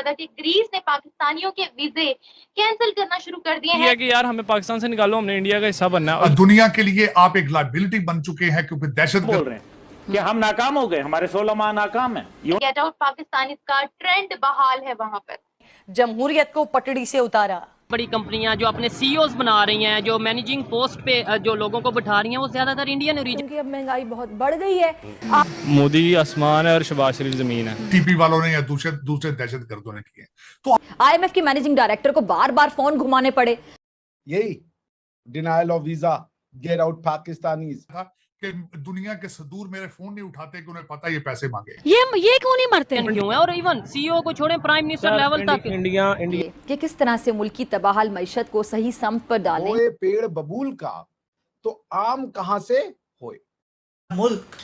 ज्यादा कि ग्रीस ने पाकिस्तानियों के वीजे कैंसिल करना शुरू कर दिए हैं कि यार हमें पाकिस्तान से निकालो, हमने इंडिया का हिस्सा बनना है। दुनिया के लिए आप एक लायबिलिटी बन चुके हैं क्योंकि दहशत बोल रहे हैं कि हम नाकाम हो गए, हमारे 16 माह नाकाम है। गेट आउट पाकिस्तान का ट्रेंड बहाल है वहां पर। जमहूरियत को पटड़ी से उतारा। बड़ी कंपनियां जो अपने सीईओज बना रही हैं, जो मैनेजिंग पोस्ट पे जो लोगों को बिठा रही हैं, वो ज्यादातर इंडियन ओरिजिन। क्योंकि अब महंगाई बहुत बढ़ गई है। मोदी आसमान है और शहबाज शरीफ जमीन है। टीपी वालों ने या दूसरे दहशतगर्दों ने किए। तो आईएमएफ के मैनेजिंग डायरेक्टर को बार बार फोन घुमाने पड़े। यही denial of visa, get out Pakistanis कि दुनिया के सदूर मेरे फोन नहीं उठाते कि उन्हें पता ये पैसे मांगे। ये क्यों नहीं मरते क्यों है? और इवन सीईओ को छोड़े प्राइम मिनिस्टर लेवल तक इंडिया कि किस तरह से मुल्क की तबाहल मईशत को सही समत पर डालें। होए पेड़ बबूल का तो आम कहां से होए। मुल्क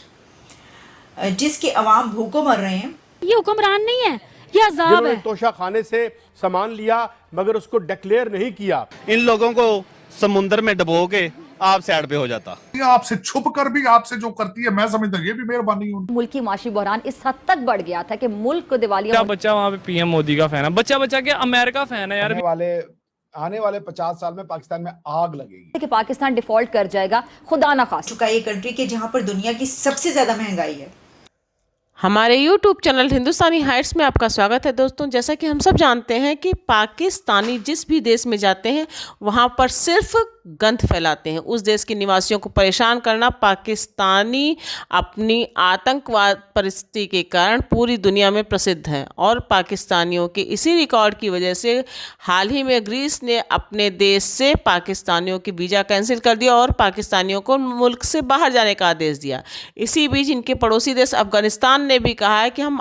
जिसके अवाम भूखों मर रहे हैं, ये हुक्मरान नहीं है, ये अजाब है। तोशा खाने से सामान लिया मगर उसको डिक्लेयर नहीं किया। इन लोगों को समुद्र में डबो के आप साइड पे हो जाता। आपसे छुप कर भी आपसे जो करती है, मैं समझता हूँ ये भी मेहरबानी है। मुल्क की माशी बहरान इस हद तक बढ़ गया था कि मुल्क को दिवालिया। बच्चा वहाँ पे पीएम मोदी का फैन है, बच्चा के अमेरिका फैन है यार। आने वाले 50 साल में पाकिस्तान में आग लगेगी कि पाकिस्तान डिफॉल्ट कर जाएगा, खुदा ना खास। चुका ये कंट्री के जहां पर दुनिया की सबसे ज्यादा महंगाई है। हमारे YouTube चैनल हिंदुस्तानी हाइट्स में आपका स्वागत है दोस्तों। जैसा कि हम सब जानते हैं कि पाकिस्तानी जिस भी देश में जाते हैं वहाँ पर सिर्फ गंद फैलाते हैं। उस देश के निवासियों को परेशान करना पाकिस्तानी अपनी आतंकवाद परिस्थिति के कारण पूरी दुनिया में प्रसिद्ध है। और पाकिस्तानियों के इसी रिकॉर्ड की वजह से हाल ही में ग्रीस ने अपने देश से पाकिस्तानियों की वीज़ा कैंसिल कर दिया और पाकिस्तानियों को मुल्क से बाहर जाने का आदेश दिया। इसी बीच इनके पड़ोसी देश अफगानिस्तान ने भी कहा है कि हम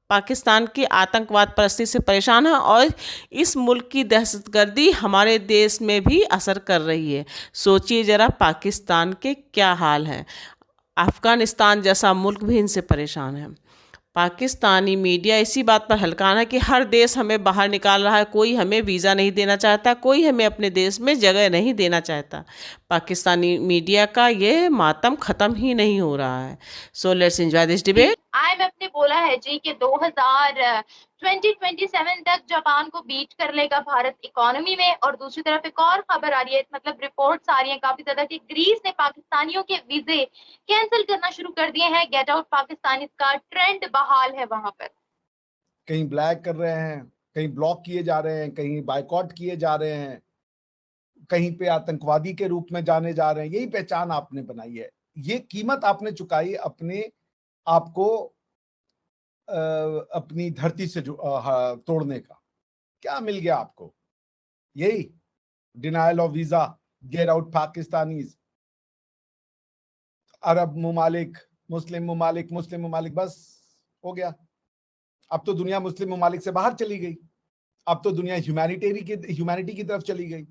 पाकिस्तान की आतंकवाद परिस्थिति से परेशान है और इस मुल्क की दहशतगर्दी हमारे देश में भी असर कर रही है। सोचिए ज़रा पाकिस्तान के क्या हाल है। अफ़गानिस्तान जैसा मुल्क भी इनसे परेशान है। पाकिस्तानी मीडिया इसी बात पर हल्कान है कि हर देश हमें बाहर निकाल रहा है, कोई हमें वीज़ा नहीं देना चाहता, कोई हमें अपने देश में जगह नहीं देना चाहता। पाकिस्तानी मीडिया का ये मातम ख़त्म ही नहीं हो रहा है। So let's enjoy this debate. IMF ने बोला है जी कि 2027 तक जापान को बीट कर लेगा भारत इकोनॉमी में। और दूसरी तरफ एक और खबर आ रही है, मतलब रिपोर्ट्स आ रही हैं काफी ज्यादा कि ग्रीस ने पाकिस्तानियों के वीजे कैंसिल करना शुरू कर दिए हैं। गेट आउट पाकिस्तान का ट्रेंड बहाल है वहां पर। कहीं ब्लैक कर रहे हैं, कहीं ब्लॉक किए जा रहे हैं, कहीं बायकॉट किए जा रहे हैं, कहीं पे आतंकवादी के रूप में जाने जा रहे हैं। यही पहचान आपने बनाई है, ये कीमत आपने चुकाई अपने आपको अपनी धरती से तोड़ने का। क्या मिल गया आपको? यही denial of visa, get out Pakistanis, अरब ममालिक, मुस्लिम ममालिक, बस हो गया। अब तो दुनिया मुस्लिम ममालिक से बाहर चली गई, अब तो दुनिया ह्यूमैनिटी की तरफ चली गई।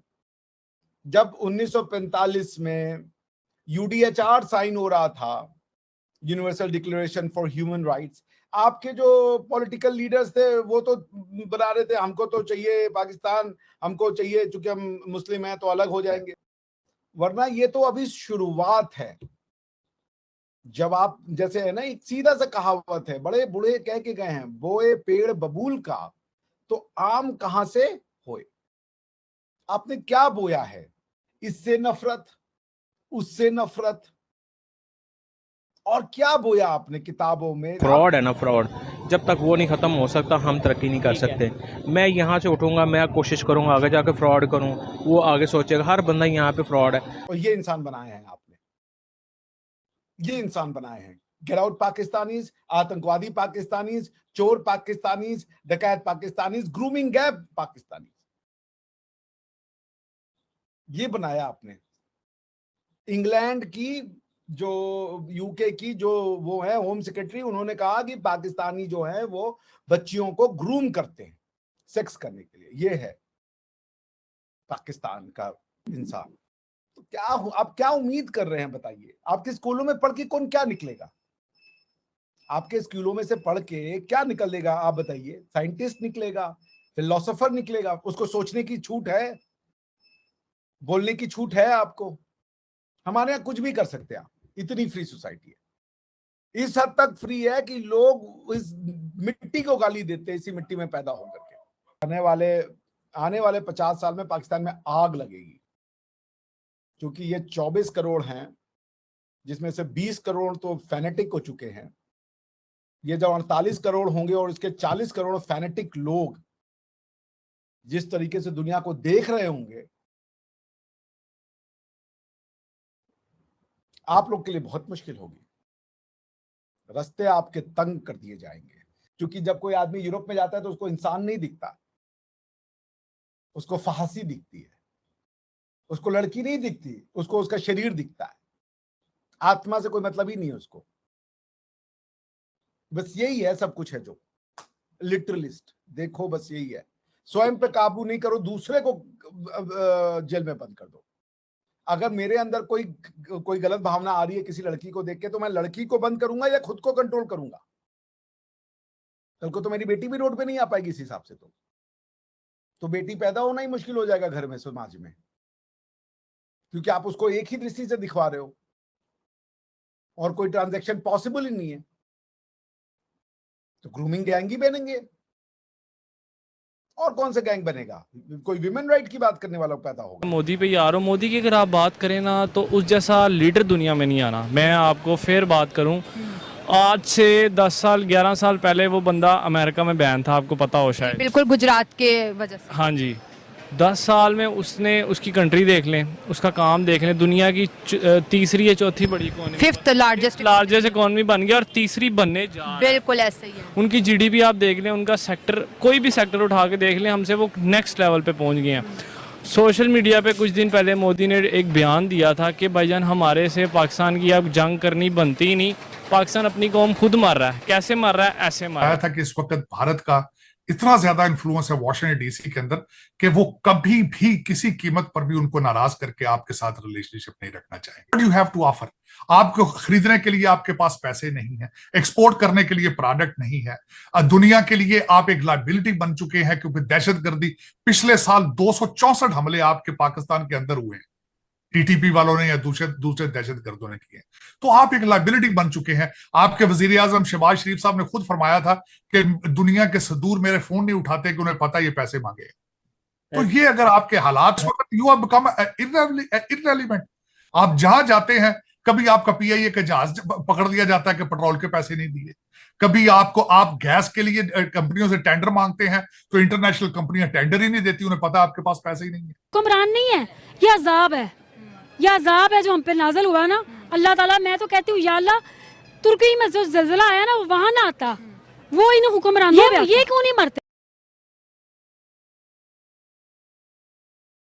जब 1945 में यूडीएचआर साइन हो रहा था, universal declaration for human rights, आपके जो पॉलिटिकल लीडर्स थे वो तो बना रहे थे हमको तो चाहिए पाकिस्तान, हमको चाहिए, चूंकि हम मुस्लिम हैं तो अलग हो जाएंगे। वरना ये तो अभी शुरुआत है। जब आप जैसे है ना, एक सीधा सा कहावत है, बड़े बूढ़े कह के गए हैं, बोए पेड़ बबूल का तो आम कहां से होए। आपने क्या बोया है? इससे नफरत, उससे नफरत, और क्या बोया आपने किताबों में? फ्रॉड है ना, फ्रॉड। जब तक वो नहीं खत्म हो सकता हम तरक्की नहीं कर सकते। मैं यहाँ से उठूंगा, मैं कोशिश करूंगा आगे जाके फ्रॉड करूं, वो आगे सोचेगा हर बंदा यहाँ पे फ्रॉड है। और ये इंसान बनाए हैं आपने, ये इंसान बनाए हैं। गेट आउट पाकिस्तानीज, आतंकवादी पाकिस्तानीज, चोर पाकिस्तानीज, डकैत पाकिस्तानीज, ग्रूमिंग गैप पाकिस्तानीज, ये बनाया आपने। इंग्लैंड की जो यूके की जो वो है होम सेक्रेटरी, उन्होंने कहा कि पाकिस्तानी जो है वो बच्चियों को ग्रूम करते हैं सेक्स करने के लिए। ये है पाकिस्तान का इंसान। तो क्या आप क्या उम्मीद कर रहे हैं बताइए? आपके स्कूलों में पढ़ के कौन क्या निकलेगा? आपके स्कूलों में से पढ़ के क्या निकलेगा आप बताइए? साइंटिस्ट निकलेगा, फिलोसोफर निकलेगा। उसको सोचने की छूट है, बोलने की छूट है आपको। हमारे यहाँ कुछ भी कर सकते हैं आप, इतनी फ्री सोसाइटी है। इस हद तक फ्री है कि लोग इस मिट्टी को गाली देते हैं, इसी मिट्टी में पैदा होकर के। आने वाले 50 साल में पाकिस्तान में आग लगेगी, क्योंकि ये 24 करोड़ हैं, जिसमें से 20 करोड़ तो फैनेटिक हो चुके हैं। ये जब 48 करोड़ होंगे और इसके 40 करोड़ फैनेटिक लोग जिस तरीके से दुनिया को देख रहे होंगे, आप लोग के लिए बहुत मुश्किल होगी। रास्ते आपके तंग कर दिए जाएंगे, क्योंकि जब कोई आदमी यूरोप में जाता है तो उसको इंसान नहीं दिखता, उसको फहासी दिखती है, उसको लड़की नहीं दिखती, उसको उसका शरीर दिखता है, आत्मा से कोई मतलब ही नहीं है उसको। बस यही है सब कुछ है जो लिटरलिस्ट देखो, बस यही है। स्वयं पे काबू नहीं करो, दूसरे को जेल में बंद कर दो। अगर मेरे अंदर कोई गलत भावना आ रही है किसी लड़की को देख के, तो मैं लड़की को बंद करूंगा या खुद को कंट्रोल करूंगा? कल को तो मेरी बेटी भी रोड पे नहीं आ पाएगी इस हिसाब से। तो बेटी पैदा होना ही मुश्किल हो जाएगा घर में, समाज में, क्योंकि आप उसको एक ही दृष्टि से दिखवा रहे हो और कोई ट्रांजैक्शन पॉसिबल ही नहीं है। तो ग्रूमिंग गैंग ही बनेंगे, और कौन से गैंग बनेगा? कोई विमेन राइट की बात करने वाला पैदा होगा। मोदी पे यार, मोदी की अगर आप बात करें ना, तो उस जैसा लीडर दुनिया में नहीं आना। मैं आपको फिर बात करूं, आज से 10 साल 11 साल पहले वो बंदा अमेरिका में बैन था, आपको पता हो शायद। बिल्कुल, गुजरात के वजह से। हाँ जी, 10 साल में उसने उसकी कंट्री देख लें, उसका काम देख लें, दुनिया की तीसरी या चौथी बड़ी इकोनॉमी, 5th लार्जेस्ट इकोनॉमी बन गया और तीसरी बनने जा रहा है। बिल्कुल ऐसे ही है। उनकी जीडीपी आप देख लें, उनका सेक्टर, कोई भी सेक्टर उठा के देख लें, हमसे वो नेक्स्ट लेवल पे पहुंच गए हैं। सोशल मीडिया पे कुछ दिन पहले मोदी ने एक बयान दिया था कि भाईजान हमारे से पाकिस्तान की अब जंग करनी बनती ही नहीं, पाकिस्तान अपनी कौम खुद मार रहा है। कैसे मार रहा है? ऐसे मार रहा था कि इस वक्त भारत का इतना ज्यादा इन्फ्लुएंस है वॉशिंगटन डीसी के अंदर कि वो कभी भी किसी कीमत पर भी उनको नाराज करके आपके साथ रिलेशनशिप नहीं रखना चाहेंगे। What you have to offer? आपको खरीदने के लिए आपके पास पैसे नहीं है, एक्सपोर्ट करने के लिए प्रोडक्ट नहीं है, दुनिया के लिए आप एक लायबिलिटी बन चुके हैं, क्योंकि दहशतगर्दी पिछले साल 264 हमले आपके पाकिस्तान के अंदर हुए हैं, टीटीपी वालों ने या दूसरे दहशतगर्दों ने किए। तो आप एक लायबिलिटी बन चुके हैं। आपके वजीर आजम शहबाज शरीफ साहब ने खुद फरमाया था कि दुनिया के सदूर मेरे फोन नहीं उठाते कि उन्हें पता ये पैसे मांगे। तो ये अगर आपके हालात, यू हैव बिकम इररेलेवेंट। आप जहां जाते हैं, कभी आपका पीआईए का जहाज पकड़ लिया जाता है कि पेट्रोल के पैसे नहीं दिए, कभी आप गैस के लिए कंपनियों से टेंडर मांगते हैं तो इंटरनेशनल कंपनियां टेंडर ही नहीं देती, उन्हें पता आपके पास पैसे ही नहीं है। हुक्मरान नहीं है, ये अजाब है, ये अजाब है जो हम पे नाज़िल हुआ ना। अल्लाह ताला, मैं तो कहती हूँ या अल्लाह, तुर्की में जो ज़लज़ला आया ना, वहां ना आता, वो इन हुक्मरानों पे, ये क्यों नहीं मरते?